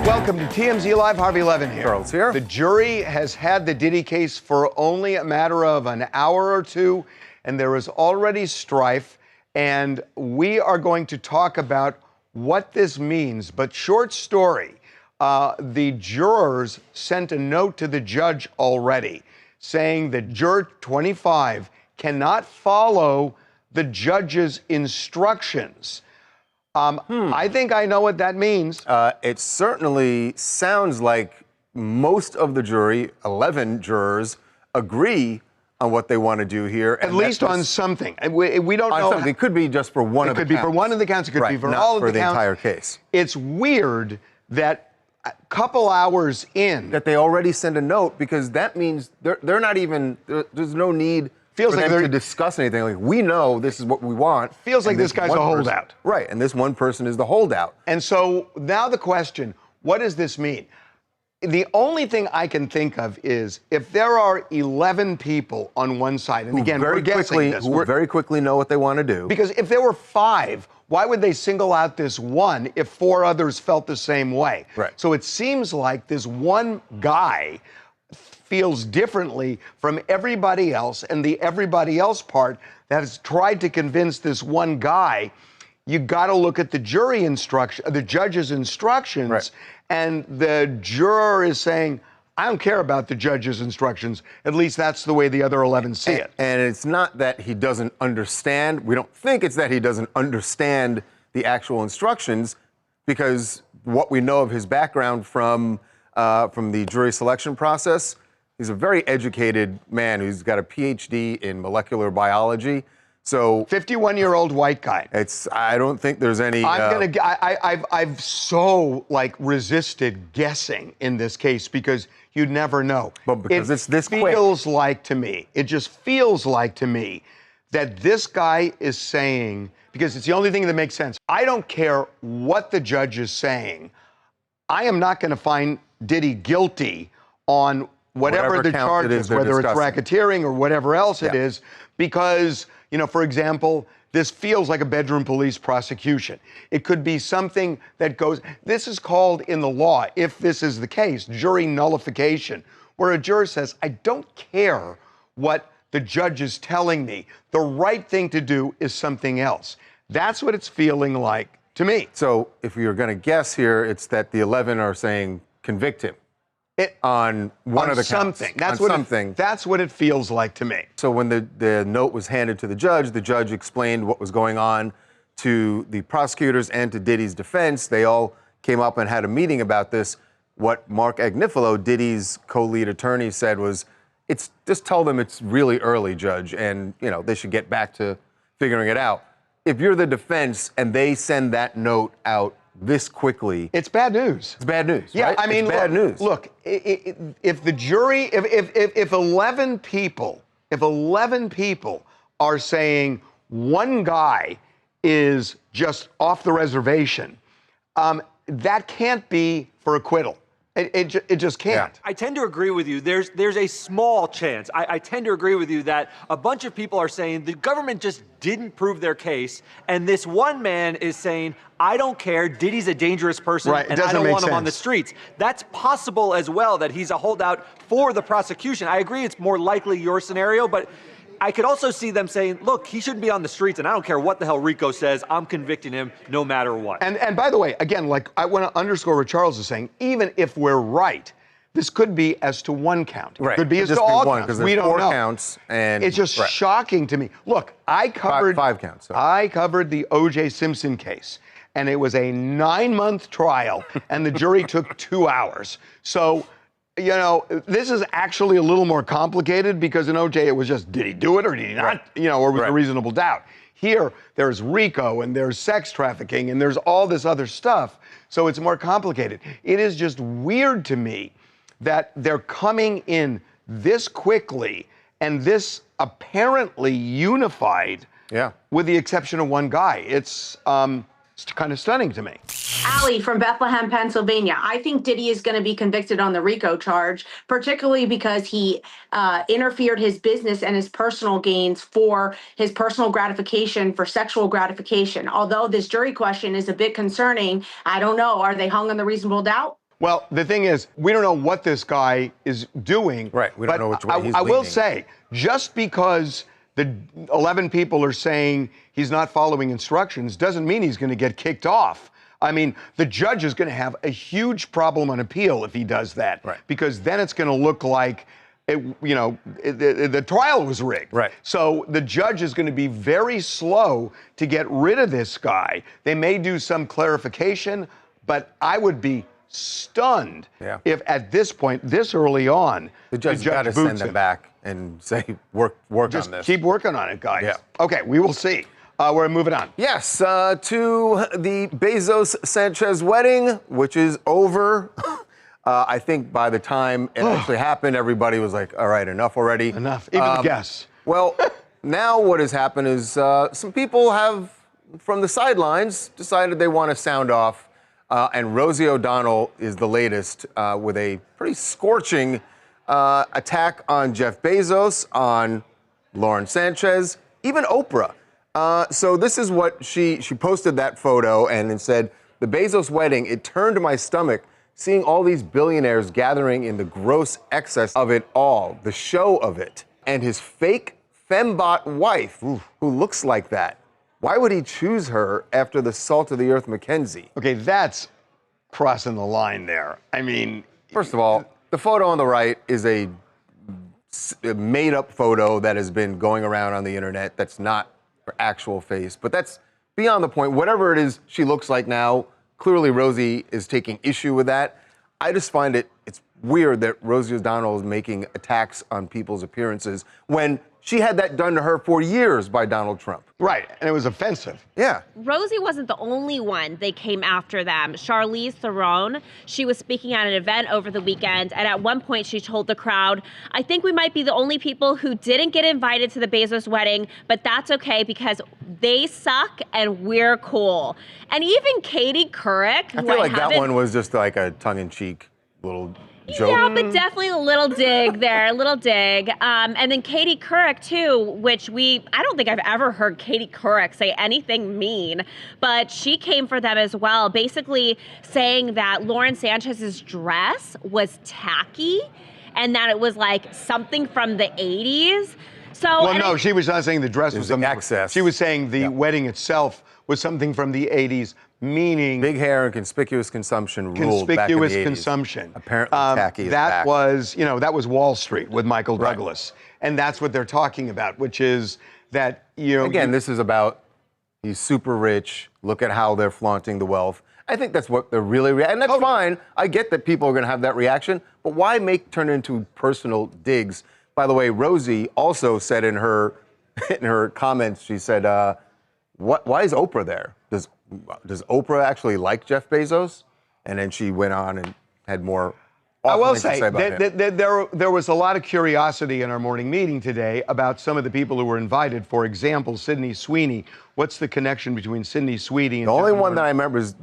Welcome to TMZ Live. Harvey Levin here. Charles here. The jury has had the Diddy case for only a matter of an hour or two, and there is already strife. And we are going to talk about what this means. But short story, the jurors sent a note to the judge already saying that juror 25 cannot follow the judge's instructions. I think I know what that means. It certainly sounds like most of the jury, 11 jurors, agree on what they want to do here. At least on something. We don't know. It could be just for one of the counts. It could be for one of the counts. It could be for all of the counts. Not for the entire case. It's weird that a couple hours in. That they already send a note, because that means they're not even, there's no need for them to discuss anything. Like, we know this is what we want. Feels like this guy's a holdout. Right, and this one person is the holdout. And so now the question, what does this mean? The only thing I can think of is if there are 11 people on one side, and again, we're guessing this. Who very quickly know what they want to do. Because if there were 5, why would they single out this one if 4 others felt the same way? Right. So it seems like this one guy feels differently from everybody else, and the everybody else part that has tried to convince this one guy, you got to look at the jury instruction, the judge's instructions, right. And the juror is saying, I don't care about the judge's instructions. At least that's the way the other 11 see it. And it's not that he doesn't understand. We don't think it's that he doesn't understand the actual instructions, because what we know of his background from the jury selection process, he's a very educated man who's got a PhD in molecular biology. So 51-year-old white guy. I don't think there's any. I've so resisted guessing in this case, because you'd never know. But because it's this quick. It just feels like to me that this guy is saying, because it's the only thing that makes sense. I don't care what the judge is saying. I am not going to find Diddy guilty on whatever the charge is, whether it's racketeering or whatever else it is, because, for example, this feels like a bedroom police prosecution. It could be something that goes, this is called in the law, if this is the case, jury nullification, where a juror says, I don't care what the judge is telling me. The right thing to do is something else. That's what it's feeling like to me. So if we were going to guess here, it's that the 11 are saying convict him. On one of the counts. That's what it feels like to me. So when the note was handed to the judge explained what was going on to the prosecutors and to Diddy's defense. They all came up and had a meeting about this. What Mark Agnifilo, Diddy's co-lead attorney, said was, just tell them it's really early, Judge, and they should get back to figuring it out. If you're the defense and they send that note out this quickly, it's bad news. It's bad news. Yeah, right? I mean, it's bad news. Look, if the jury, if 11 people are saying one guy is just off the reservation, that can't be for acquittal. It just can't. Yeah. I tend to agree with you. There's a small chance. I tend to agree with you that a bunch of people are saying the government just didn't prove their case, and this one man is saying, I don't care, Diddy's a dangerous person, and I don't want him on the streets. That's possible as well, that he's a holdout for the prosecution. I agree it's more likely your scenario, but I could also see them saying, look, he shouldn't be on the streets, and I don't care what the hell Rico says, I'm convicting him no matter what. And by the way, again, I want to underscore what Charles is saying, even if we're right, this could be as to one count. Right. It could be as to all counts. We don't know. 4 counts, and it's just shocking to me. Look, I covered 5 counts. So. I covered the O.J. Simpson case, and it was a 9-month trial, and the jury took 2 hours. So, this is actually a little more complicated, because in O.J. it was just, did he do it or did he not? Or was there a reasonable doubt? Here, there's RICO, and there's sex trafficking, and there's all this other stuff. So it's more complicated. It is just weird to me that they're coming in this quickly and this apparently unified, with the exception of one guy. It's kind of stunning to me. Allie from Bethlehem, Pennsylvania. I think Diddy is going to be convicted on the RICO charge, particularly because he interfered his business and his personal gains for his personal gratification, for sexual gratification. Although this jury question is a bit concerning, I don't know. Are they hung on the reasonable doubt? Well, the thing is, we don't know what this guy is doing. Right, we don't know which way he's I will leaning. say, just because the 11 people are saying he's not following instructions doesn't mean he's going to get kicked off. I mean, the judge is going to have a huge problem on appeal if he does that. Right. Because then it's going to look like the trial was rigged. Right. So the judge is going to be very slow to get rid of this guy. They may do some clarification, but I would be stunned if at this point, this early on, The judge got to send them back and say, work Just on this. keep working on it, guys. Yeah. Okay, we will see. We're moving on. Yes, to the Bezos-Sanchez wedding, which is over. I think by the time it actually happened, everybody was like, all right, enough already. Enough. Even the guests. Well, now what has happened is some people have, from the sidelines, decided they want to sound off. And Rosie O'Donnell is the latest with a pretty scorching attack on Jeff Bezos, on Lauren Sanchez, even Oprah. So this is what she posted that photo and then said, the Bezos wedding, it turned my stomach seeing all these billionaires gathering in the gross excess of it all, the show of it, and his fake fembot wife, who looks like that. Why would he choose her after the salt of the earth Mackenzie? Okay, that's crossing the line there. I mean, First of all, the photo on the right is a made-up photo that has been going around on the internet. That's not her actual face, but that's beyond the point. Whatever it is she looks like now, clearly Rosie is taking issue with that. I just find it's weird that Rosie O'Donnell is making attacks on people's appearances when she had that done to her for years by Donald Trump. right, and it was offensive. Yeah. Rosie wasn't the only one they came after them. Charlize Theron, she was speaking at an event over the weekend, and at one point she told the crowd, I think we might be the only people who didn't get invited to the Bezos wedding, but that's okay because they suck and we're cool. And even Katie Couric, I feel like that one was just like a tongue-in-cheek little joke. Yeah, but definitely a little dig there, a little dig. And then Katie Couric, too, which I don't think I've ever heard Katie Couric say anything mean, but she came for them as well, basically saying that Lauren Sanchez's dress was tacky and that it was like something from the 80s. So, Well, no, she was not saying the dress was something. excess. She was saying the wedding itself was something from the 80s, meaning Big hair and conspicuous consumption ruled back in the 80s. conspicuous consumption. Apparently tacky is that back. was, that was Wall Street with Michael Douglas. And that's what they're talking about, which is that, Again, this is about he's super rich. Look at how they're flaunting the wealth. I think that's what they're really and that's fine. I get that people are going to have that reaction, but why turn it into personal digs? By the way, Rosie also said in her comments, she said, why is Oprah there? Does Oprah actually like Jeff Bezos? And then she went on and had more. I will things to say about him. there was a lot of curiosity in our morning meeting today about some of the people who were invited. For example, Sydney Sweeney. What's the connection between Sydney Sweeney and The only Jeff one that I Bezos? remember is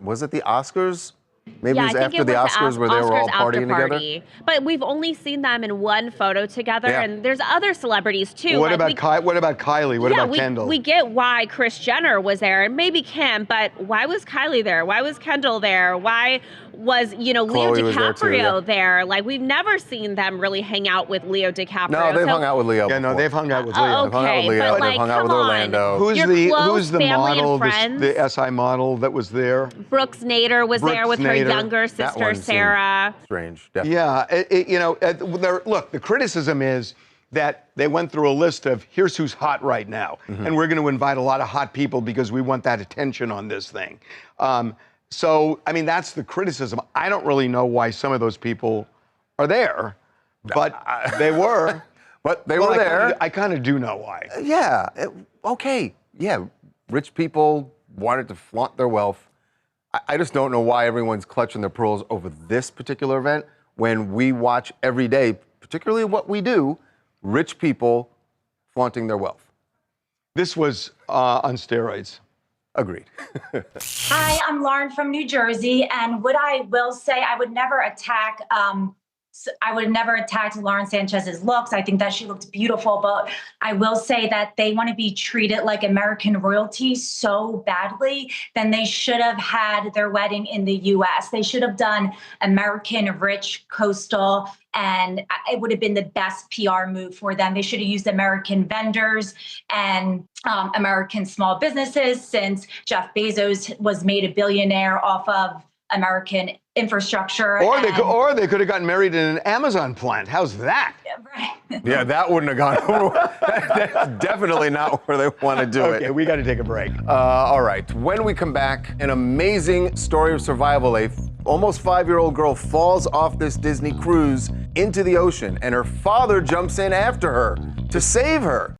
was it the Oscars? Maybe yeah, it was I think after it the was Oscars where they were all Oscars after partying party. together. But we've only seen them in one photo together, Yeah. and there's other celebrities too. What Like, about what about Kylie? What about we, Kendall? We get why Kris Jenner was there, and maybe Kim, but why was Kylie there? Why was Kendall there? Why was, Leo Chloe was there too, DiCaprio yeah. there? Like, we've never seen them really hang out with Leo DiCaprio. No, they've hung out with Leo. Yeah, no, before. they've hung out with Leo. They've hung out with Okay, Leo. but, They've like, hung out with come on. Orlando. Who's Your the close family and model, friends. the SI model that was there? Brooks Nader was there with Brooks her Nader. younger That sister, one seemed Sarah. Strange, definitely. Yeah, look, the criticism is that they went through a list of here's who's hot right now, and we're going to invite a lot of hot people because we want that attention on this thing. So, I mean, that's the criticism. I don't really know why some of those people are there, but they were. But they Well, were there. I kind of do know why. Yeah. Okay. Yeah. Rich people wanted to flaunt their wealth. I just don't know why everyone's clutching their pearls over this particular event when we watch every day, particularly what we do, rich people flaunting their wealth. This was on steroids. Agreed. Hi, I'm Lauren from New Jersey, and what I will say, I would never attack I would have never attacked Lauren Sanchez's looks. I think that she looked beautiful, but I will say that they want to be treated like American royalty so badly, then they should have had their wedding in the US. They should have done American rich coastal, and it would have been the best PR move for them. They should have used American vendors and American small businesses, since Jeff Bezos was made a billionaire off of American infrastructure. Or they could have gotten married in an Amazon plant. How's that? Right. Yeah, that wouldn't have gone over. That's definitely not where they want to do it. Okay, we got to take a break. All right. When we come back, an amazing story of survival. A almost 5-year-old girl falls off this Disney cruise into the ocean, and her father jumps in after her to save her.